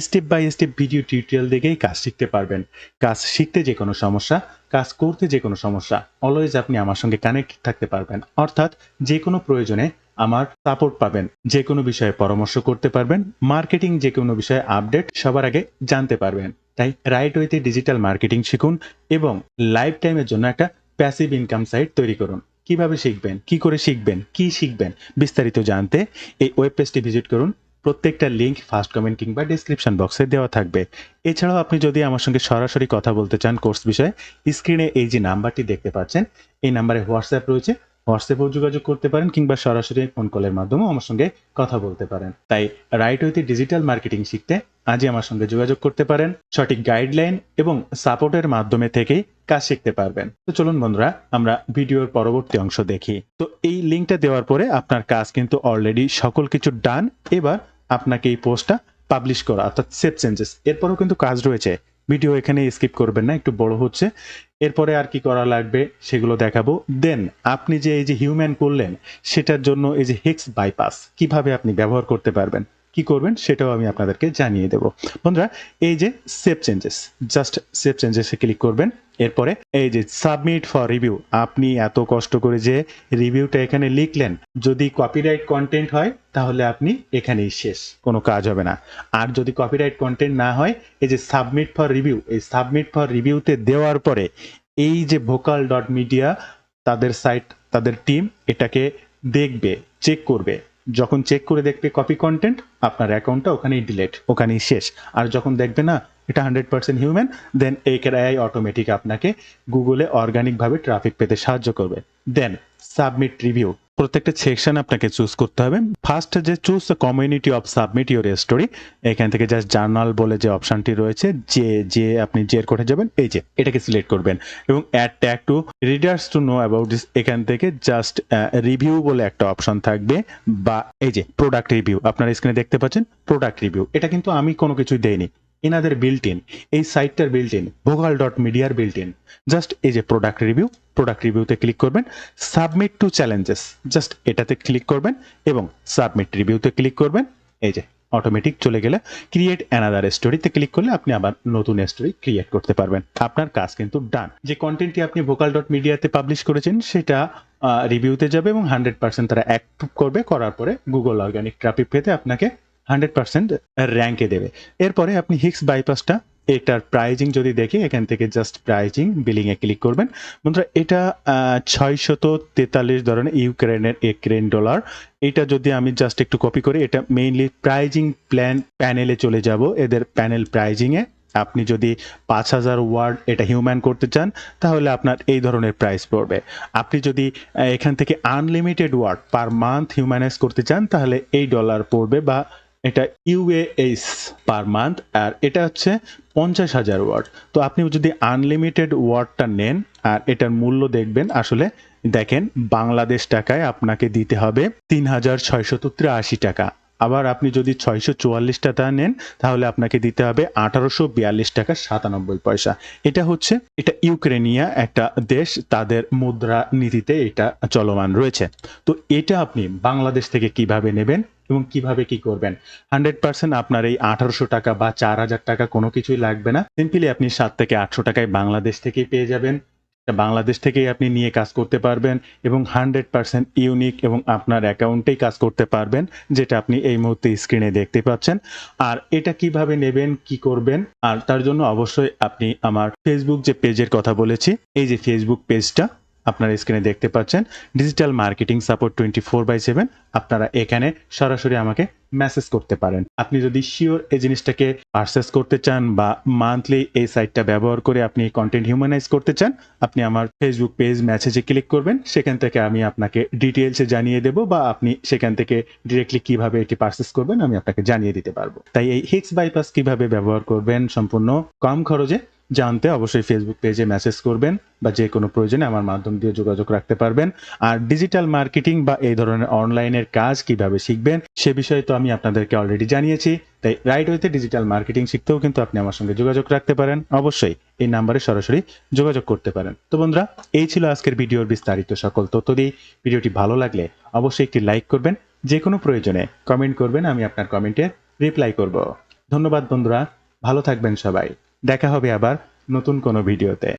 Step by step video tutorial দেখেই কাজ শিখতে পারবেন। কাজ শিখতে যে কোনো সমস্যা, কাজ করতে যে কোনো সমস্যা, অলওয়েজ আপনি আমার সঙ্গে কানেক্টেড থাকতে পারবেন। অর্থাৎ যে কোনো প্রয়োজনে আমার সাপোর্ট পাবেন, যে কোনো বিষয়ে পরামর্শ করতে পারবেন, মার্কেটিং যে কোনো বিষয়ে আপডেট সবার আগে জানতে পারবেন। তাই রাইট ওয়েতে ডিজিটাল মার্কেটিং শিখুন এবং লাইফ টাইমের জন্য একটা প্যাসিভ ইনকাম সাইট তৈরি করুন। কিভাবে শিখবেন, কি করে শিখবেন, কি শিখবেন, বিস্তারিত জানতে এই ওয়েব পেজটি ভিজিট করুন। প্রত্যেকটা লিঙ্ক ফার্স্ট কমেন্ট কিংবা ডিসক্রিপশন বক্সে দেওয়া থাকবে। এছাড়াও আপনি যদি আমার সঙ্গে সরাসরি কথা বলতে চান কোর্স বিষয়ে, স্ক্রিনে এই যে নাম্বারটি দেখতে পাচ্ছেন এই নাম্বারে হোয়াটসঅ্যাপ রয়েছে, হোয়াটসঅ্যাপেও যোগাযোগ করতে পারেন কিংবা সরাসরি ফোন কলের মাধ্যমেও আমার সঙ্গে কথা বলতে পারেন। তাই রাইট ওয়েতে ডিজিটাল মার্কেটিং শিখতে আজই আমার সঙ্গে যোগাযোগ করতে পারেন। সঠিক গাইডলাইন এবং সাপোর্টের মাধ্যমে থেকেই কাজ শিখতে পারবেন। তো চলুন বন্ধুরা, আমরা ভিডিওর পরবর্তী অংশ দেখি। তো এই লিঙ্কটা দেওয়ার পরে আপনার কাজ কিন্তু অলরেডি সকল কিছু ডান। এবার আপনাকে এই পোস্টটা পাবলিশ করা অর্থাৎ সেভ চেঞ্জেস, এরপরও কিন্তু কাজ রয়েছে। ভিডিও এখানে স্কিপ করবেন না, একটু বড় হচ্ছে। এরপরে আর কি করা লাগবে সেগুলো দেখাবো। দেন আপনি যে এই যে হিউম্যান করলেন সেটার জন্য এই যে হেক্স বাইপাস কিভাবে আপনি ব্যবহার করতে পারবেন, কি করবেন সেটাও আমি আপনাদেরকে জানিয়ে দেব। বন্ধুরা, এই যে সেভ চেঞ্জেস, জাস্ট সেভ চেঞ্জেসে ক্লিক করবেন। এরপরে এই যে সাবমিট ফর রিভিউ, আপনি এত কষ্ট করে যে রিভিউটা এখানে লিখলেন, যদি কপিরাইট কন্টেন্ট হয় তাহলে আপনি এখানেই শেষ, কোনো কাজ হবে না। আর যদি কপিরাইট কন্টেন্ট না হয়, এই যে সাবমিট ফর রিভিউ, এই সাবমিট ফর রিভিউতে দেওয়ার পরে এই যে ভোকাল ডট মিডিয়া তাদের সাইট, তাদের টিম এটাকে দেখবে, চেক করবে। যখন চেক করে দেখবে কপি কন্টেন্ট, আপনার অ্যাকাউন্টটা ওখানেই ডিলেট, ওখানেই শেষ। আর যখন দেখবে না এটা 100% হিউম্যান, দেন এআই অটোমেটিক আপনাকে গুগলে অর্গানিকভাবে ট্রাফিক পেতে সাহায্য করবে। দেন সাবমিট রিভিউ, প্রত্যেকটা সেকশন আপনাকে চুজ করতে হবে। ফার্স্ট যে choose the community of submit your story, এখান থেকে জাস্ট জার্নাল বলে যে অপশনটি রয়েছে, যে আপনি জের কোডে যাবেন, এই যে এটাকে সিলেক্ট করবেন এবং add tag to readers to know about this, এখান থেকে জাস্ট রিভিউ বলে একটা অপশন থাকবে, বা এই যে প্রোডাক্ট রিভিউ আপনার স্ক্রিনে দেখতে পাচ্ছেন প্রোডাক্ট রিভিউ, এটা কিন্তু আমি কোনো কিছুই দেইনি, এনাদের বিল্ট ইন, এই সাইটটার বিল্ট ইন, ভোকাল ডট মিডিয়ার বিল্ট ইন। জাস্ট এই যে প্রোডাক্ট রিভিউতে ক্লিক করবেন, সাবমিট টু চ্যালেঞ্জেস, জাস্ট এটাতে ক্লিক করবেন এবং সাবমিট রিভিউতে ক্লিক করবেন। এই যে অটোমেটিক চলে গেলে ক্রিয়েট অ্যানাদার স্টোরিতে ক্লিক করলে আপনি আবার নতুন স্টোরি ক্রিয়েট করতে পারবেন। আপনার কাজ কিন্তু ডান। যে কন্টেন্টটি আপনি ভোকাল ডট মিডিয়াতে পাবলিশ করেছেন সেটা রিভিউতে যাবে এবং 100% তারা অ্যাক্টিভ করবে, করার পরে গুগল অর্গানিক ট্রাফিক পেতে আপনাকে 100% র্যাঙ্কে দেবে। এরপরে আপনি হিক্স বাইপাসটা, এটার প্রাইজিং যদি দেখি, এখান থেকে জাস্ট প্রাইজিং বিলিং এ ক্লিক করবেন। বন্ধুরা এটা 643 ধরনের ইউক্রেন ডলার। এটা যদি আমি জাস্ট একটু কপি করি, এটা মেইনলি প্রাইজিং প্যানেলে চলে যাব, এদের প্যানেল প্রাইজিং এ। আপনি যদি 5000 ওয়ার্ড এটা হিউম্যান করতে চান তাহলে আপনার এই ধরনের প্রাইস পড়বে। আপনি যদি এখান থেকে unlimited word per month humanize করতে চান তাহলে এই ডলার পড়বে, বা এটা ইউএএস পার মান্থ, আর এটা হচ্ছে 50,000 ওয়ার্ড। তো আপনি যদি আনলিমিটেড ওয়ার্ডটা নেন আর এটার মূল্য দেখবেন, আসলে দেখেন বাংলাদেশ টাকায় আপনাকে দিতে হবে 3683 টাকা। আবার আপনি যদি 644 টাকা নেন তাহলে আপনাকে দিতে হবে 1842 টাকা 97 পয়সা। এটা ইউক্রেনিয়া একটা দেশ, তাদের মুদ্রা নীতিতে এটা চলমান রয়েছে। তো এটা আপনি বাংলাদেশ থেকে কিভাবে নেবেন এবং কিভাবে কি করবেন? 100% আপনার এই 1800 টাকা বা 4000 টাকা কোনো কিছুই লাগবে না। সিম্পলি আপনি 7 থেকে 800 টাকায় বাংলাদেশ থেকেই পেয়ে যাবেন। বাংলাদেশ থেকেই আপনি নিয়ে কাজ করতে পারবেন এবং 100% ইউনিক এবং আপনার অ্যাকাউন্টেই কাজ করতে পারবেন, যেটা আপনি এই মুহূর্তে স্ক্রিনে দেখতে পাচ্ছেন। আর এটা কিভাবে নেবেন, কি করবেন, আর তার জন্য অবশ্যই আপনি আমার ফেসবুক যে পেজের কথা বলেছি, এই যে ফেসবুক পেজটা আপনারা স্ক্রিনে দেখতে পাচ্ছেন, ডিজিটাল মার্কেটিং সাপোর্ট 24/7। আপনারা এখানে সরাসরি আমাকে মেসেজ করতে পারেন। আপনি যদি শিওর এই জিনিসটাকে পারচেস করতে চান বা মান্থলি এই সাইটটা ব্যবহার করে আপনি কন্টেন্ট হিউম্যানাইজ করতে চান, আপনি আমার ফেসবুক পেজ মেসেজে ক্লিক করবেন। সেখান থেকে আমি আপনাকে ডিটেইলসে জানিয়ে দেব, বা আপনি সেখান থেকে ডিরেক্টলি কিভাবে এটি পারচেস করবেন আমি আপনাকে জানিয়ে দিতে পারবো। তাই এই হিক্স বাইপাস কিভাবে ব্যবহার করবেন সম্পূর্ণ কম খরচে জানতে অবশ্যই ফেসবুক পেজে মেসেজ করবেন, বা যে কোনো প্রয়োজনে আমার মাধ্যম দিয়ে যোগাযোগ রাখতে পারবেন। আর ডিজিটাল মার্কেটিং বা এই ধরনের অনলাইনের কাজ কিভাবে শিখবেন সে বিষয়ে তো আমি আপনাদেরকে অলরেডি জানিয়েছি। তাই রাইট ওয়েতে ডিজিটাল মার্কেটিং শিখতেও কিন্তু আপনি আমার সঙ্গে যোগাযোগ রাখতে পারেন। অবশ্যই এই নাম্বারে সরাসরি যোগাযোগ করতে পারেন। তো বন্ধুরা, এই ছিল আজকের ভিডিওর বিস্তারিত সকল তথ্য দিয়ে। ভিডিওটি ভালো লাগলে অবশ্যই একটি লাইক করবেন, যে কোনো প্রয়োজনে কমেন্ট করবেন, আমি আপনার কমেন্টের রিপ্লাই করব। ধন্যবাদ বন্ধুরা, ভালো থাকবেন সবাই। দেখা হবে আবার নতুন কোনো ভিডিওতে।